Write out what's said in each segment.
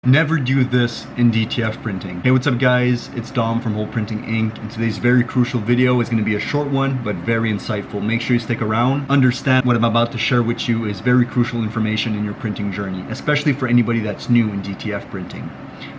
Never do this in DTF printing. Hey, what's up guys? It's Dom from Hole Printing Inc. And today's very crucial video is going to be a short one, but very insightful. Make sure you stick around. Understand what I'm about to share with you is very crucial information in your printing journey, especially for anybody that's new in DTF printing.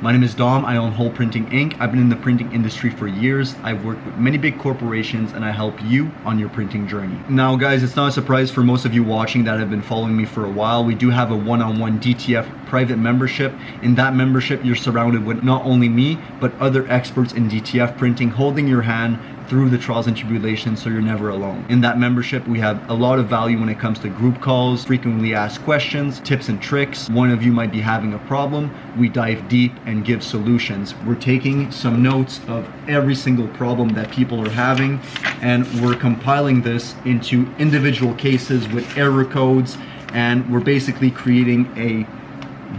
My name is Dom. I own Hole Printing Inc. I've been in the printing industry for years. I've worked with many big corporations and I help you on your printing journey. Now guys, it's not a surprise for most of you watching that have been following me for a while. We do have a one-on-one DTF private membership. In that membership, you're surrounded with not only me, but other experts in DTF printing holding your hand through the trials and tribulations, so you're never alone. In that membership, we have a lot of value when it comes to group calls, frequently asked questions, tips and tricks. One of you might be having a problem. We dive deep and give solutions. We're taking some notes of every single problem that people are having, and we're compiling this into individual cases with error codes, and we're basically creating a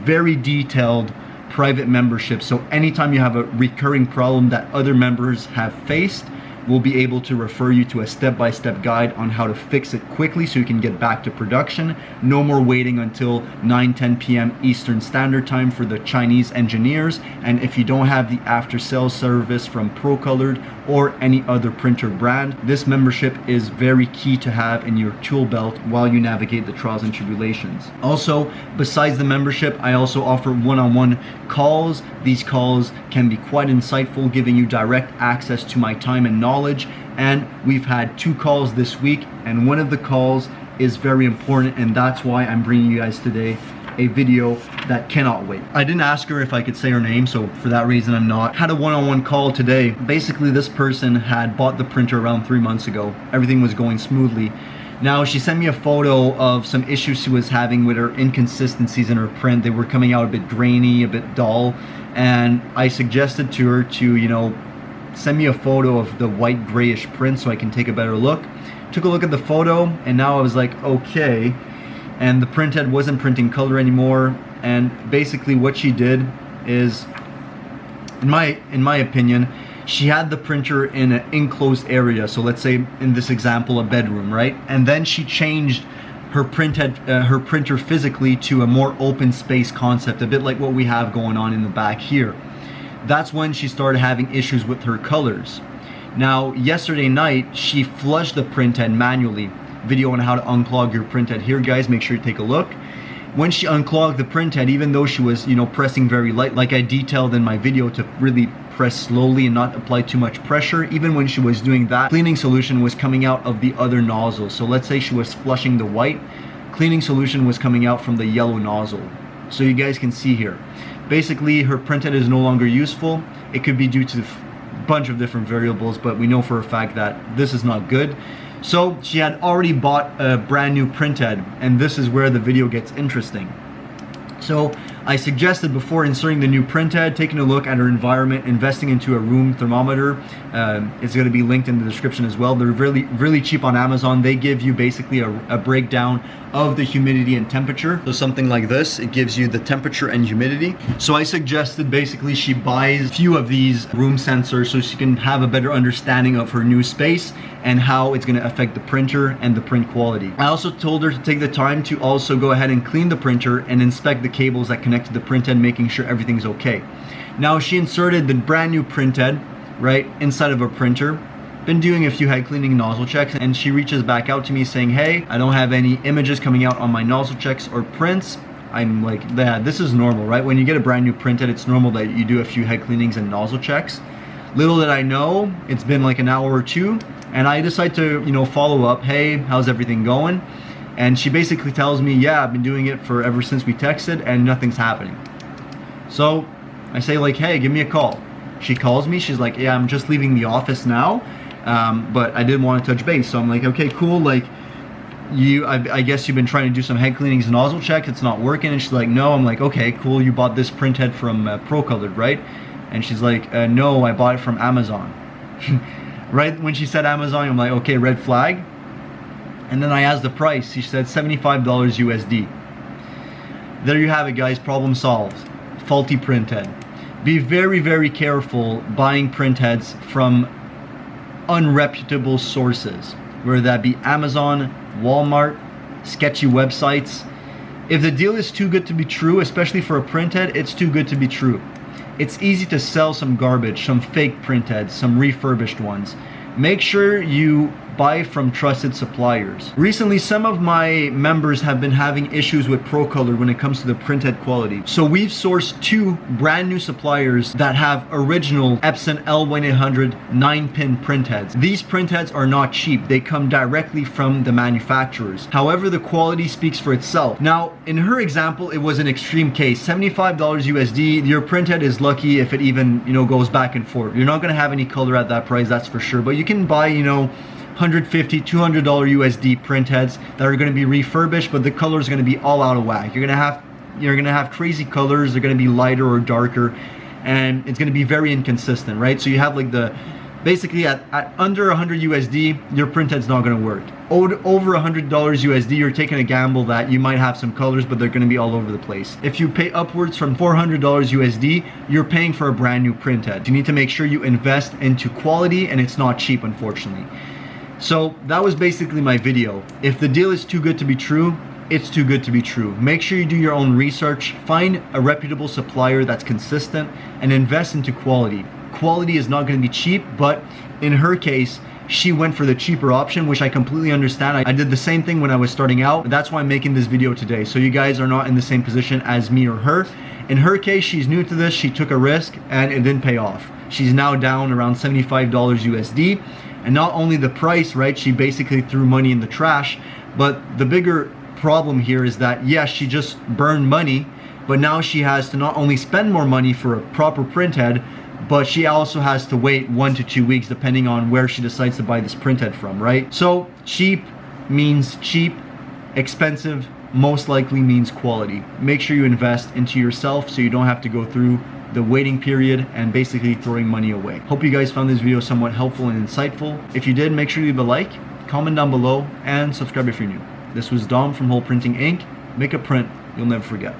very detailed private membership. So anytime you have a recurring problem that other members have faced, we'll be able to refer you to a step-by-step guide on how to fix it quickly so you can get back to production. No more waiting until 9-10 p.m. Eastern Standard Time for the Chinese engineers. And if you don't have the after-sales service from ProColored or any other printer brand, this membership is very key to have in your tool belt while you navigate the trials and tribulations. Also, besides the membership, I also offer one-on-one calls. These calls can be quite insightful, giving you direct access to my time and knowledge. And we've had 2 calls this week, and one of the calls is very important, and that's why I'm bringing you guys today a video that cannot wait. I didn't ask her if I could say her name, so for that reason I'm not. Had a one-on-one call today. Basically, this person had bought the printer around 3 months ago. Everything was going smoothly. Now, she sent me a photo of some issues she was having with her inconsistencies in her print. They were coming out a bit grainy, a bit dull, and I suggested to her to, send me a photo of the white grayish print so I can take a better look. Took a look at the photo, and now I was like, okay. And the printhead wasn't printing color anymore. And basically what she did is, in my opinion, she had the printer in an enclosed area. So let's say in this example, a bedroom, right? And then she changed her printer physically to a more open space concept, a bit like what we have going on in the back here. That's when she started having issues with her colors. Now, yesterday night, she flushed the printhead manually. Video on how to unclog your printhead here, guys. Make sure you take a look. When she unclogged the printhead, even though she was, pressing very light, like I detailed in my video to really press slowly and not apply too much pressure, even when she was doing that, cleaning solution was coming out of the other nozzle. So let's say she was flushing the white, cleaning solution was coming out from the yellow nozzle. So you guys can see here. Basically, her printhead is no longer useful. It could be due to a bunch of different variables, but we know for a fact that this is not good. So she had already bought a brand new printhead, and this is where the video gets interesting. So I suggested before inserting the new printhead, taking a look at her environment, investing into a room thermometer. It's going to be linked in the description as well. They're really cheap on Amazon. They give you basically a breakdown of the humidity and temperature. So something like this, it gives you the temperature and humidity. So I suggested basically she buys a few of these room sensors so she can have a better understanding of her new space and how it's going to affect the printer and the print quality. I also told her to take the time to also go ahead and clean the printer and inspect the cables that connect to the printhead, making sure everything's okay. Now, she inserted the brand new printhead right inside of a printer. Been doing a few head cleaning nozzle checks, and she reaches back out to me saying, hey, I don't have any images coming out on my nozzle checks or prints. I'm like, yeah, this is normal, right? When you get a brand new printhead, it's normal that you do a few head cleanings and nozzle checks. Little did I know, it's been like an hour or two, and I decide to, follow up. Hey, how's everything going? And she basically tells me, yeah, I've been doing it for ever since we texted and nothing's happening. So I say like, hey, give me a call. She calls me, she's like, yeah, I'm just leaving the office now, but I did want to touch base. So I'm like, okay, cool. Like, I guess you've been trying to do some head cleanings and nozzle checks, it's not working. And she's like, no. I'm like, okay, cool. You bought this printhead from ProColored, right? And she's like, no, I bought it from Amazon. Right when she said Amazon, I'm like, okay, red flag. And then I asked the price. She said $75 USD. There you have it, guys. Problem solved. Faulty printhead. Be very, very careful buying printheads from unreputable sources, whether that be Amazon, Walmart, sketchy websites. If the deal is too good to be true, especially for a printhead, it's too good to be true. It's easy to sell some garbage, some fake printheads, some refurbished ones. Make sure you buy from trusted suppliers. Recently, some of my members have been having issues with ProColor when it comes to the printhead quality. So we've sourced 2 brand new suppliers that have original Epson L1800 9-pin printheads. These printheads are not cheap. They come directly from the manufacturers. However, the quality speaks for itself. Now, in her example, it was an extreme case. $75 USD. Your printhead is lucky if it even, goes back and forth. You're not gonna have any color at that price, that's for sure. But you can buy, $150, $200 USD printheads that are going to be refurbished, but the color is going to be all out of whack. You're going to have crazy colors. They're going to be lighter or darker, and it's going to be very inconsistent, right? So you have like basically at under 100 USD, your printhead's not going to work. Over $100 USD, you're taking a gamble that you might have some colors, but they're going to be all over the place. If you pay upwards from $400 USD, you're paying for a brand new printhead. You need to make sure you invest into quality, and it's not cheap, unfortunately. So that was basically my video. If the deal is too good to be true, it's too good to be true. Make sure you do your own research, find a reputable supplier that's consistent, and invest into quality. Quality is not going to be cheap, but in her case, she went for the cheaper option, which I completely understand. I did the same thing when I was starting out. That's why I'm making this video today, so you guys are not in the same position as me or her. In her case, she's new to this, she took a risk, and it didn't pay off. She's now down around $75 USD. And not only the price, right? She basically threw money in the trash. But the bigger problem here is that, yes, she just burned money, but now she has to not only spend more money for a proper printhead, but she also has to wait 1 to 2 weeks depending on where she decides to buy this printhead from, right? So cheap means cheap, expensive most likely means quality. Make sure you invest into yourself so you don't have to go through the waiting period and basically throwing money away. Hope you guys found this video somewhat helpful and insightful. If you did, make sure you leave a like, comment down below, and subscribe if you're new. This was Dom from Whole Printing Inc. Make a print you'll never forget.